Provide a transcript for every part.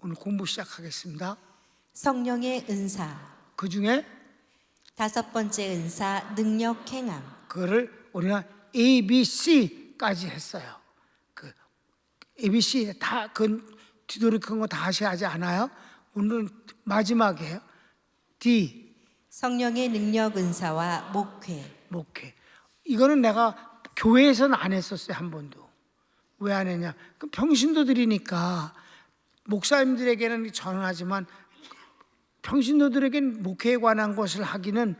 오늘 공부 시작하겠습니다. 성령의 은사. 그 중에 5번째 은사, 능력 행함. 그거를 우리가 ABC까지 했어요. 그 ABC 다 그 뒤돌이킨 거 다시 하지 않아요? 오늘은 마지막이에요. D 성령의 능력 은사와 목회. 목회. 이거는 내가 교회에서는 안 했었어요, 한 번도. 왜 안 했냐? 그 평신도들이니까 목사님들에게는 전하지만 평신도들에게는 목회에 관한 것을 하기는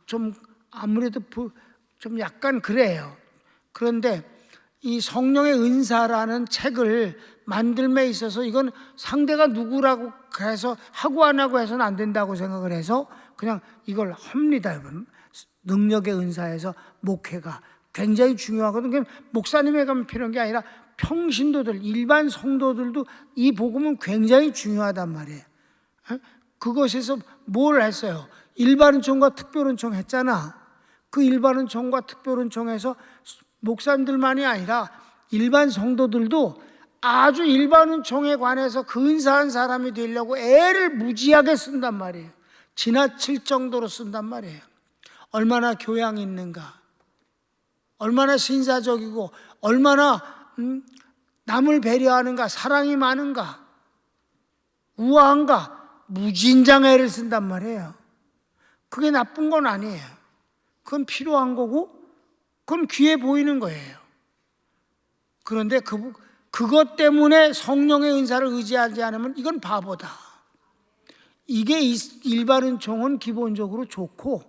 좀 아무래도 좀 약간 그래요. 그런데 이 성령의 은사라는 책을 만들매 있어서 이건 상대가 누구라고 해서 하고 안 하고 해서는 안 된다고 생각을 해서 그냥 이걸 합니다, 여러분. 능력의 은사에서 목회가 굉장히 중요하거든요. 목사님에게만 필요한 게 아니라 평신도들, 일반 성도들도 이 복음은 굉장히 중요하단 말이에요. 그것에서 뭘 했어요? 일반은총과 특별은총 했잖아. 그 일반은총과 특별은총에서 목사님들만이 아니라 일반 성도들도 아주 일반은총에 관해서 근사한 사람이 되려고 애를 무지하게 쓴단 말이에요. 지나칠 정도로 쓴단 말이에요. 얼마나 교양이 있는가, 얼마나 신사적이고 얼마나 남을 배려하는가, 사랑이 많은가, 우아한가, 무진장 애를 쓴단 말이에요. 그게 나쁜 건 아니에요. 그건 필요한 거고 그건 귀해 보이는 거예요. 그런데 그것 때문에 성령의 은사를 의지하지 않으면 이건 바보다. 이게 일반은총은 기본적으로 좋고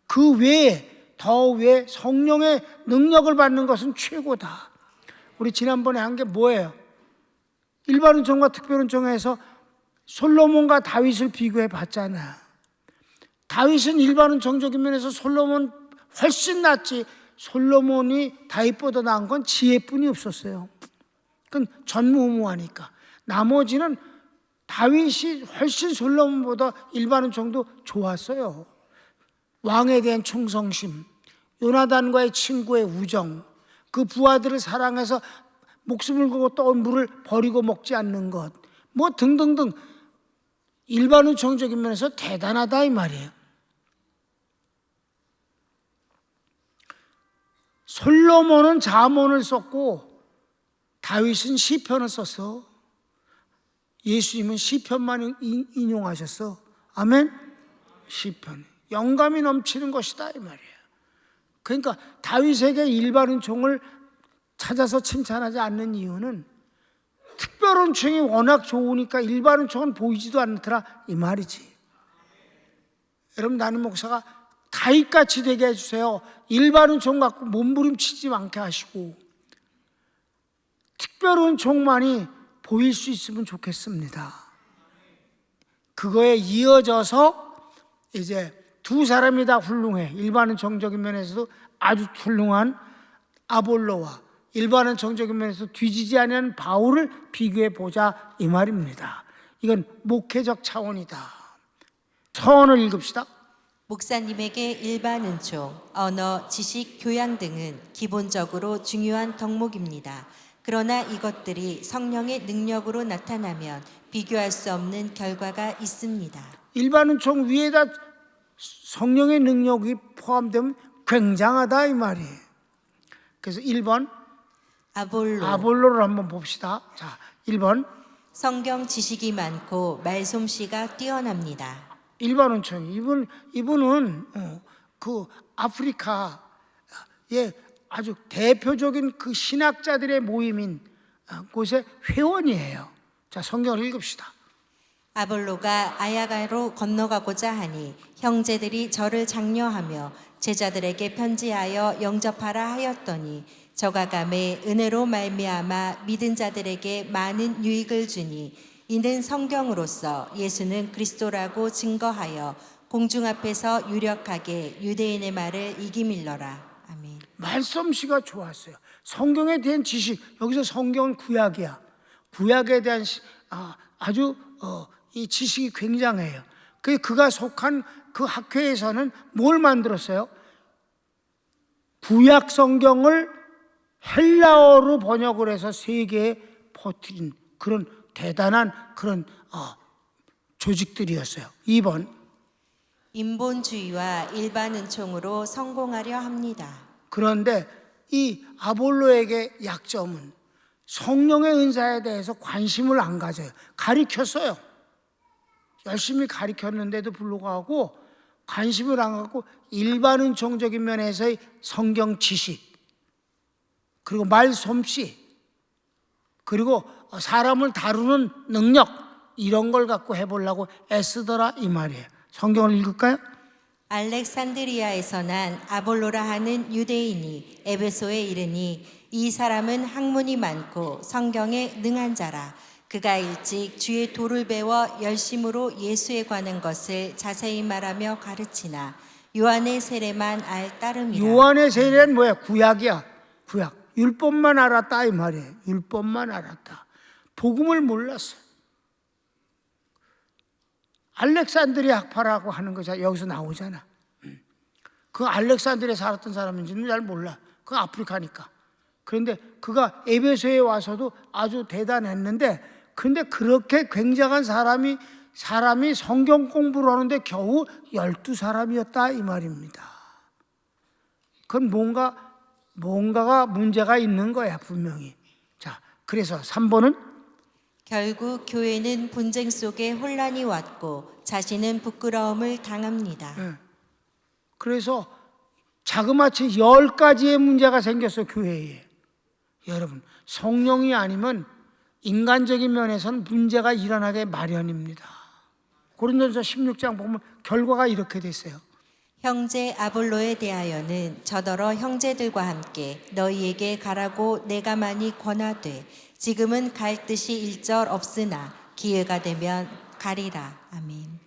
그 외에 더 외에 성령의 능력을 받는 것은 최고다. 우리 지난번에 한 게 뭐예요? 일반은총과 특별은총에서 솔로몬과 다윗을 비교해 봤잖아. 다윗은 일반은총적인 면에서 솔로몬 훨씬 낫지. 솔로몬이 다윗보다 나은 건 지혜뿐이 없었어요. 그건 전무후무하니까. 나머지는 다윗이 훨씬 솔로몬보다 일반은총도 좋았어요. 왕에 대한 충성심, 요나단과의 친구의 우정, 그 부하들을 사랑해서 목숨을 걸고 떠온 물을 버리고 먹지 않는 것, 뭐 등등등 일반은총적인 면에서 대단하다 이 말이에요. 솔로몬은 잠언을 썼고 다윗은 시편을 썼어. 예수님은 시편만 인용하셨어. 아멘? 시편. 영감이 넘치는 것이다 이 말이에요. 그러니까 다윗에게 일반은총을 찾아서 칭찬하지 않는 이유는 특별은총이 워낙 좋으니까 일반은총은 보이지도 않더라 이 말이지. 여러분, 나는 목사가 다윗같이 되게 해주세요. 일반은총 갖고 몸부림치지 않게 하시고 특별은총만이 보일 수 있으면 좋겠습니다. 그거에 이어져서 이제 두 사람이 다 훌륭해. 일반은총적인 면에서도 아주 훌륭한 아볼로와 일반은총적인 면에서 뒤지지 않는 바울을 비교해 보자 이 말입니다. 이건 목회적 차원이다. 서원을 읽읍시다. 목사님에게 일반은총, 언어, 지식, 교양 등은 기본적으로 중요한 덕목입니다. 그러나 이것들이 성령의 능력으로 나타나면 비교할 수 없는 결과가 있습니다. 일반은총 위에다 성령의 능력이 포함되면 굉장하다 이 말이에요. 그래서 1번 아볼로를 한번 봅시다. 자, 1번 성경 지식이 많고 말솜씨가 뛰어납니다. 일반은총. 이분은 그 아프리카의 아주 대표적인 그 신학자들의 모임인 곳의 회원이에요. 자, 성경을 읽읍시다. 아볼로가 아야가로 건너가고자 하니 형제들이 저를 장려하며 제자들에게 편지하여 영접하라 하였더니 저가 감에 은혜로 말미암아 믿은 자들에게 많은 유익을 주니 이는 성경으로서 예수는 그리스도라고 증거하여 공중 앞에서 유력하게 유대인의 말을 이기밀러라. 아멘. 말솜씨가 좋았어요. 성경에 대한 지식, 여기서 성경은 구약이야. 구약에 대한 아주 이 지식이 굉장해요. 그가 속한 그 학회에서는 뭘 만들었어요? 구약 성경을 헬라어로 번역을 해서 세계에 퍼뜨린 그런 대단한 그런 조직들이었어요. 2번 인본주의와 일반 은총으로 성공하려 합니다. 그런데 이 아볼로에게 약점은 성령의 은사에 대해서 관심을 안 가져요. 가르쳤어요. 열심히 가르쳤는데도 불구하고 관심을 안 갖고 일반 은총적인 면에서의 성경 지식, 그리고 말 솜씨, 그리고 사람을 다루는 능력, 이런 걸 갖고 해보려고 애쓰더라 이 말이에요. 성경을 읽을까요? 알렉산드리아에서 난 아볼로라 하는 유대인이 에베소에 이르니 이 사람은 학문이 많고 성경에 능한 자라. 그가 일찍 주의 도를 배워 열심으로 예수에 관한 것을 자세히 말하며 가르치나 요한의 세례만 알 따름이라. 요한의 세례는 뭐야? 구약이야. 구약. 율법만 알았다 이 말이에요. 율법만 알았다. 복음을 몰랐어요. 알렉산드리아 학파라고 하는 거 여기서 나오잖아. 그 알렉산드리아에 살았던 사람인지는 잘 몰라. 그 아프리카니까. 그런데 그가 에베소에 와서도 아주 대단했는데, 그런데 그렇게 굉장한 사람이 성경 공부를 하는데 겨우 12사람이었다 이 말입니다. 그건 뭔가가 문제가 있는 거야 분명히. 자, 그래서 3번은 결국 교회는 분쟁 속에 혼란이 왔고 자신은 부끄러움을 당합니다. 그래서 자그마치 10가지의 문제가 생겼어 교회에. 여러분, 성령이 아니면 인간적인 면에서는 문제가 일어나게 마련입니다. 고린도전서 16장 보면 결과가 이렇게 됐어요. 형제 아볼로에 대하여는 저더러 형제들과 함께 너희에게 가라고 내가 많이 권하되 지금은 갈 뜻이 일절 없으나 기회가 되면 가리라. 아멘.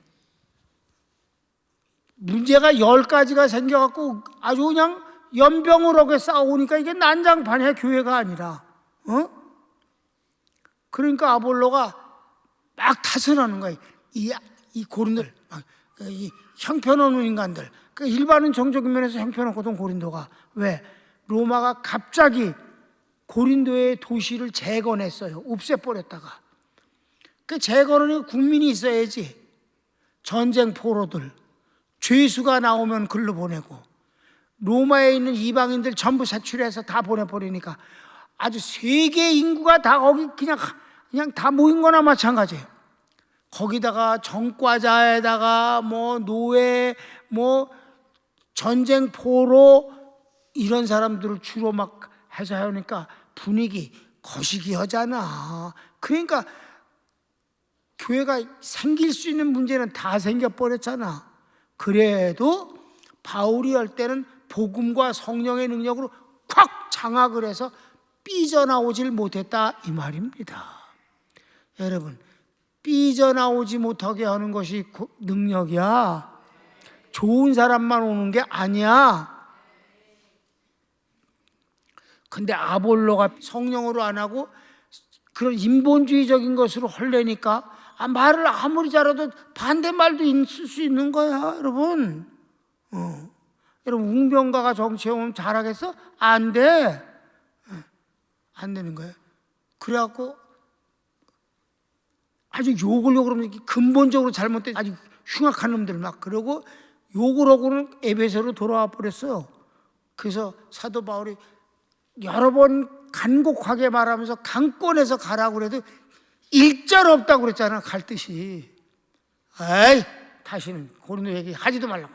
문제가 10가지가 생겨갖고 아주 그냥 연병으로 싸우니까 이게 난장판이야, 교회가 아니라. 그러니까 아볼로가 막 탓을 하는 거예요. 이 고린도들, 이 형편없는 인간들. 그 일반은 정적인 면에서 형편없거든 고린도가. 왜? 로마가 갑자기 고린도의 도시를 재건했어요. 없애버렸다가. 그 재건은 국민이 있어야지. 전쟁 포로들, 죄수가 나오면 글로 보내고, 로마에 있는 이방인들 전부 색출해서 다 보내버리니까 아주 세계 인구가 다 거기 그냥 다 모인 거나 마찬가지예요. 거기다가 전과자에다가 뭐 노예, 뭐 전쟁 포로, 이런 사람들을 주로 막 해서 하니까 분위기 거시기하잖아. 그러니까 교회가 생길 수 있는 문제는 다 생겨버렸잖아. 그래도 바울이 할 때는 복음과 성령의 능력으로 콱 장악을 해서 삐져나오질 못했다 이 말입니다. 여러분, 삐져나오지 못하게 하는 것이 능력이야. 좋은 사람만 오는 게 아니야. 근데 아볼로가 성령으로 안 하고 그런 인본주의적인 것으로 헐래니까 말을 아무리 잘해도 반대말도 있을 수 있는 거야, 여러분. 여러분, 웅병가가 정치에 오면 잘하겠어? 안 돼. 안 되는 거예요. 그래갖고 아주 욕을 그러면 근본적으로 잘못된 아주 흉악한 놈들 막 그러고 욕을 하고는 에베소로 돌아와 버렸어요. 그래서 사도 바울이 여러 번 간곡하게 말하면서 강권해서 가라고 그래도 일절 없다고 그랬잖아. 갈 뜻이. 에이, 다시는 고린도 얘기 하지도 말라고.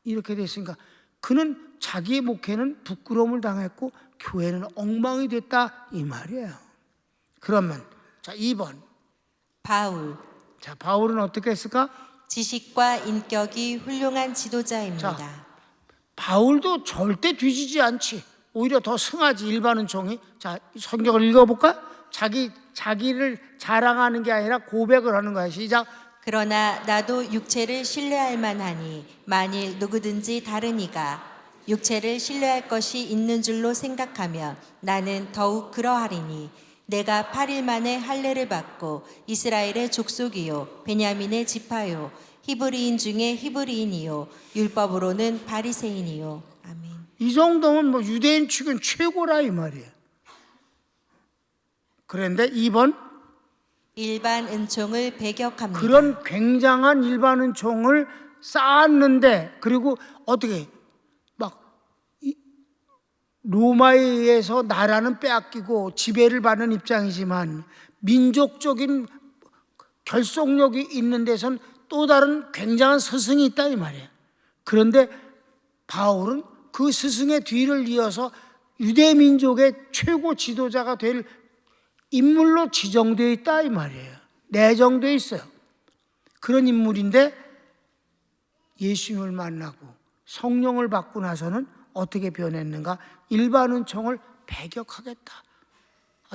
이렇게 됐으니까 그는 자기의 목회는 부끄러움을 당했고 교회는 엉망이 됐다 이 말이에요. 그러면 자 2번 바울. 자, 바울은 어떻게 했을까? 지식과 인격이 훌륭한 지도자입니다. 자, 바울도 절대 뒤지지 않지. 오히려 더 승하지, 일반은 종이. 자, 성경을 읽어볼까? 자기를 자랑하는 게 아니라 고백을 하는 거야. 시작. 그러나 나도 육체를 신뢰할 만하니 만일 누구든지 다른 이가 육체를 신뢰할 것이 있는 줄로 생각하면 나는 더욱 그러하리니 내가 8일 만에 할례를 받고 이스라엘의 족속이요 베냐민의 지파요 히브리인 중에 히브리인이요 율법으로는 바리새인이요. 아멘. 이 정도면 뭐 유대인 측은 최고라 이 말이에요. 그런데 2번 일반 은총을 배격합니다. 그런 굉장한 일반 은총을 쌓았는데, 그리고 어떻게 막 로마에 의해서 나라는 빼앗기고 지배를 받는 입장이지만 민족적인 결속력이 있는 데선 또 다른 굉장한 스승이 있다 이 말이에요. 그런데 바울은 그 스승의 뒤를 이어서 유대 민족의 최고 지도자가 될 인물로 지정되어 있다 이 말이에요. 내정되어 있어요. 그런 인물인데 예수님을 만나고 성령을 받고 나서는 어떻게 변했는가? 일반 은총을 배격하겠다.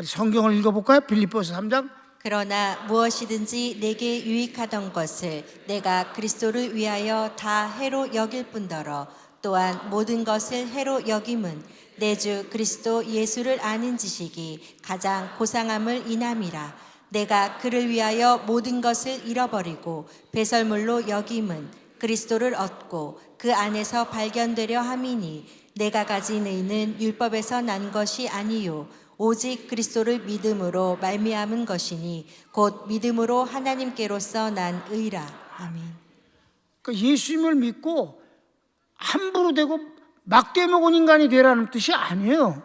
성경을 읽어볼까요? 빌립보서 3장. 그러나 무엇이든지 내게 유익하던 것을 내가 그리스도를 위하여 다 해로 여길 뿐더러 또한 모든 것을 해로 여김은 내 주 그리스도 예수를 아는 지식이 가장 고상함을 인함이라. 내가 그를 위하여 모든 것을 잃어버리고 배설물로 여김은 그리스도를 얻고 그 안에서 발견되려 함이니 내가 가진 의는 율법에서 난 것이 아니요 오직 그리스도를 믿음으로 말미암은 것이니 곧 믿음으로 하나님께로서 난 의라. 아멘. 그러니까 예수님을 믿고 함부로 되고 막대 먹은 인간이 되라는 뜻이 아니에요.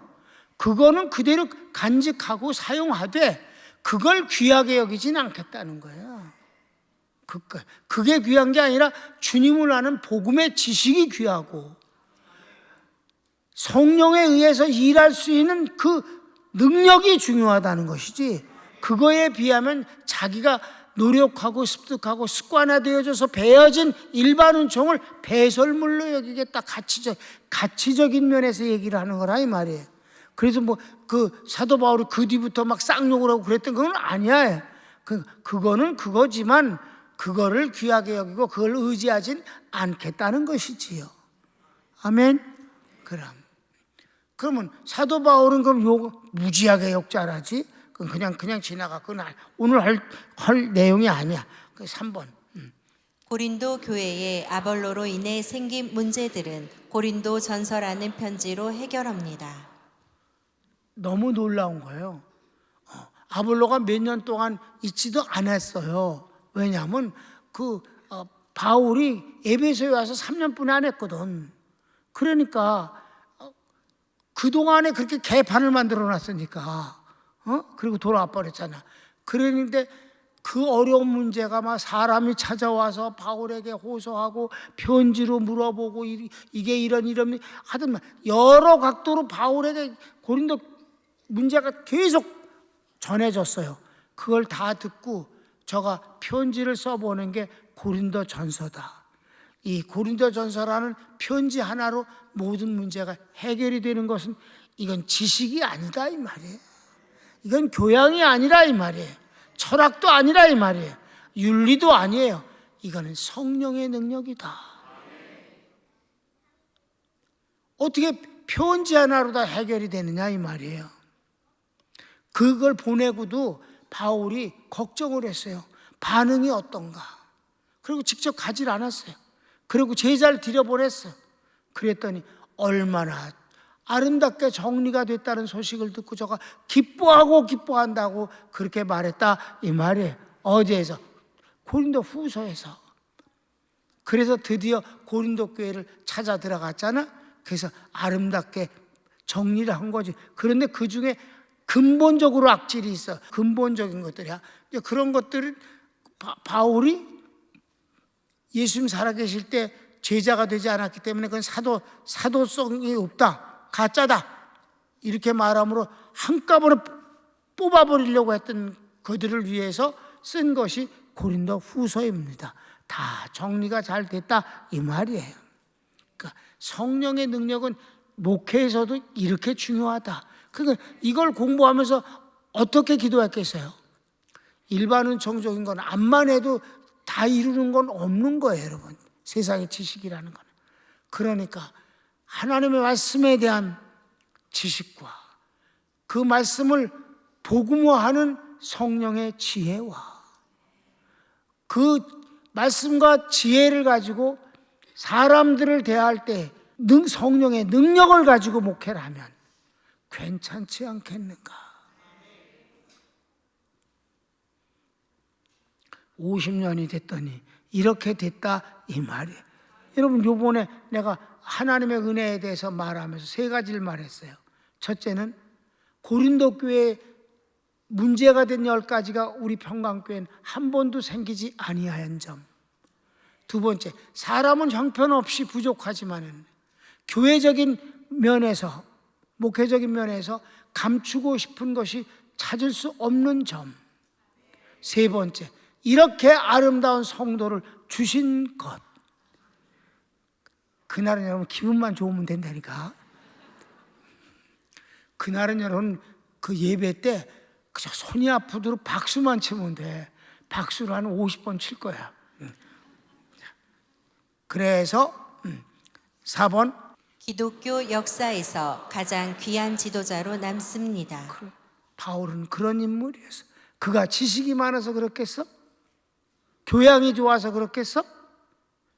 그거는 그대로 간직하고 사용하되 그걸 귀하게 여기진 않겠다는 거예요. 그게 귀한 게 아니라 주님을 아는 복음의 지식이 귀하고 성령에 의해서 일할 수 있는 그 능력이 중요하다는 것이지, 그거에 비하면 자기가 노력하고 습득하고 습관화되어져서 배어진 일반 은총을 배설물로 여기겠다. 가치적인 면에서 얘기를 하는 거라 이 말이에요. 그래서 뭐 그 사도 바울이 그 뒤부터 막 쌍욕을 하고 그랬던 건 아니야. 그거는 그거지만 그거를 귀하게 여기고 그걸 의지하진 않겠다는 것이지요. 아멘. 그러면 사도 바울은 그럼 무지하게 욕잘하지? 그냥 지나갔고 오늘 할 내용이 아니야. 3번. 고린도 교회의 아볼로로 인해 생긴 문제들은 고린도 전서라는 편지로 해결합니다. 너무 놀라운 거예요. 아볼로가 몇 년 동안 있지도 않았어요. 왜냐하면 바울이 에베소에 와서 3년뿐이 안 했거든. 그러니까 그동안에 그렇게 개판을 만들어 놨으니까 그리고 돌아와 버렸잖아. 그랬는데 그 어려운 문제가 막 사람이 찾아와서 바울에게 호소하고 편지로 물어보고 이게 이런 하여튼 여러 각도로 바울에게 고린도 문제가 계속 전해졌어요. 그걸 다 듣고 저가 편지를 써보는 게 고린도 전서다. 이 고린도 전서라는 편지 하나로 모든 문제가 해결이 되는 것은 이건 지식이 아니다 이 말이에요. 이건 교양이 아니라 이 말이에요. 철학도 아니라 이 말이에요. 윤리도 아니에요. 이거는 성령의 능력이다. 어떻게 편지 하나로 다 해결이 되느냐 이 말이에요. 그걸 보내고도 바울이 걱정을 했어요. 반응이 어떤가. 그리고 직접 가질 않았어요. 그리고 제자를 들여보냈어. 그랬더니 얼마나 아름답게 정리가 됐다는 소식을 듣고 저가 기뻐한다고 그렇게 말했다 이 말이에요. 어디에서? 고린도 후서에서. 그래서 드디어 고린도 교회를 찾아 들어갔잖아. 그래서 아름답게 정리를 한 거지. 그런데 그 중에 근본적으로 악질이 있어. 근본적인 것들이야. 그런 것들은 바울이 예수님 살아계실 때 제자가 되지 않았기 때문에 그건 사도성이 없다, 가짜다 이렇게 말함으로 한꺼번에 뽑아버리려고 했던 그들을 위해서 쓴 것이 고린도 후서입니다. 다 정리가 잘 됐다 이 말이에요. 그러니까 성령의 능력은 목회에서도 이렇게 중요하다. 그러니까 이걸 공부하면서 어떻게 기도했겠어요? 일반 은총적인 건 암만 해도 다 이루는 건 없는 거예요, 여러분. 세상의 지식이라는 거는. 그러니까 하나님의 말씀에 대한 지식과 그 말씀을 복음화하는 성령의 지혜와 그 말씀과 지혜를 가지고 사람들을 대할 때 성령의 능력을 가지고 목회를 하면 괜찮지 않겠는가? 50년이 됐더니 이렇게 됐다 이 말이에요. 여러분, 요번에 내가 하나님의 은혜에 대해서 말하면서 세 가지를 말했어요. 첫째는 고린도 교회에 문제가 된 10가지가 우리 평강교회는 한 번도 생기지 아니하연 점. 두 번째, 사람은 형편없이 부족하지만 교회적인 면에서, 목회적인 면에서 감추고 싶은 것이 찾을 수 없는 점. 세 번째, 이렇게 아름다운 성도를 주신 것. 그날은 여러분 기분만 좋으면 된다니까. 그날은 여러분 그 예배 때 그저 손이 아프도록 박수만 치면 돼. 박수를 한 50번 칠 거야. 그래서 4번, 기독교 역사에서 가장 귀한 지도자로 남습니다. 바울은 그런 인물이었어. 그가 지식이 많아서 그렇겠어? 교양이 좋아서 그렇겠어?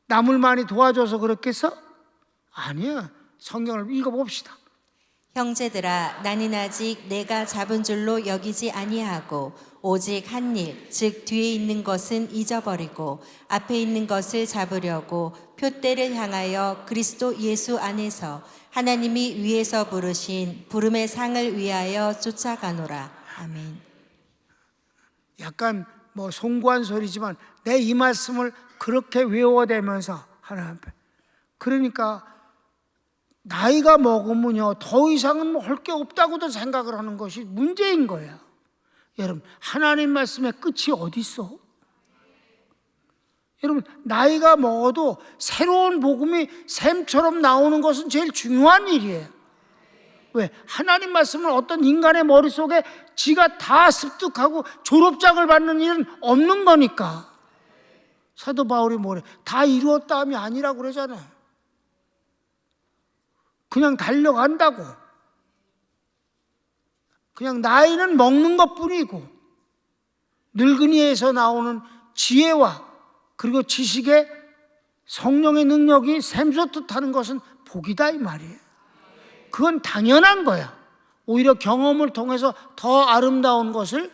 남을 많이 도와줘서 그렇겠어? 아니야. 성경을 읽어봅시다. 형제들아, 나는 아직 내가 잡은 줄로 여기지 아니하고 오직 한 일, 즉 뒤에 있는 것은 잊어버리고 앞에 있는 것을 잡으려고 표대를 향하여 그리스도 예수 안에서 하나님이 위에서 부르신 부름의 상을 위하여 쫓아가노라. 아멘. 약간 뭐 송구한 소리지만 내 이 말씀을 그렇게 외워대면서 하나님 앞에, 그러니까 나이가 먹으면요 더 이상은 할 게 없다고도 생각을 하는 것이 문제인 거예요. 여러분, 하나님 말씀의 끝이 어디 있어? 여러분, 나이가 먹어도 새로운 복음이 샘처럼 나오는 것은 제일 중요한 일이에요. 왜? 하나님 말씀을 어떤 인간의 머릿속에 지가 다 습득하고 졸업장을 받는 일은 없는 거니까. 사도 바울이 뭐래? 다 이루었다함이 아니라고 그러잖아요. 그냥 달려간다고. 그냥 나이는 먹는 것뿐이고 늙은이에서 나오는 지혜와 그리고 지식의 성령의 능력이 샘솟듯하는 것은 복이다 이 말이에요. 그건 당연한 거야. 오히려 경험을 통해서 더 아름다운 것을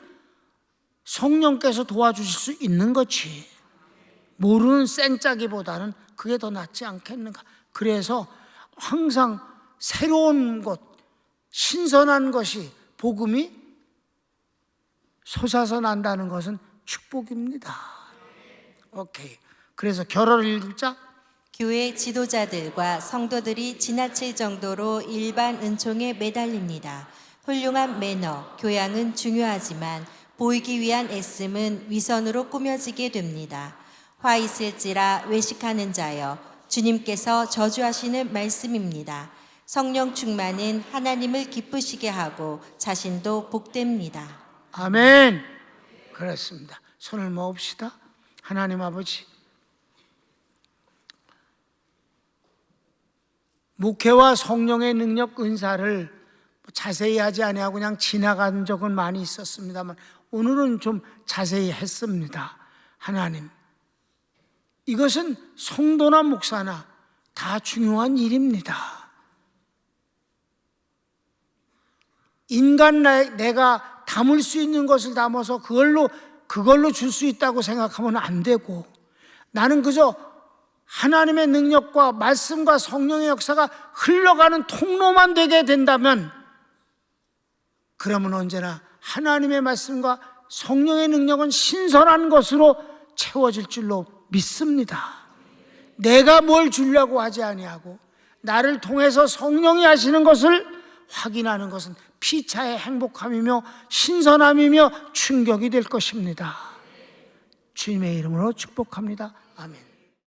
성령께서 도와주실 수 있는 거지. 모르는 쌩짜기보다는 그게 더 낫지 않겠는가. 그래서 항상 새로운 것, 신선한 것이, 복음이 솟아서 난다는 것은 축복입니다. 오케이. 그래서 결어를 읽자. 교회 지도자들과 성도들이 지나칠 정도로 일반 은총에 매달립니다. 훌륭한 매너, 교양은 중요하지만 보이기 위한 애씀은 위선으로 꾸며지게 됩니다. 화 있을지라 외식하는 자여, 주님께서 저주하시는 말씀입니다. 성령 충만은 하나님을 기쁘시게 하고 자신도 복됩니다. 아멘. 그렇습니다. 손을 모읍시다. 하나님 아버지, 목회와 성령의 능력 은사를 자세히 하지 아니하고 그냥 지나간 적은 많이 있었습니다만 오늘은 좀 자세히 했습니다. 하나님, 이것은 성도나 목사나 다 중요한 일입니다. 인간 내가 담을 수 있는 것을 담아서 그걸로 줄 수 있다고 생각하면 안 되고, 나는 그저 하나님의 능력과 말씀과 성령의 역사가 흘러가는 통로만 되게 된다면, 그러면 언제나 하나님의 말씀과 성령의 능력은 신선한 것으로 채워질 줄로 믿습니다. 내가 뭘 주려고 하지 아니하고 나를 통해서 성령이 하시는 것을 확인하는 것은 피차의 행복함이며 신선함이며 충격이 될 것입니다. 주님의 이름으로 축복합니다. 아멘.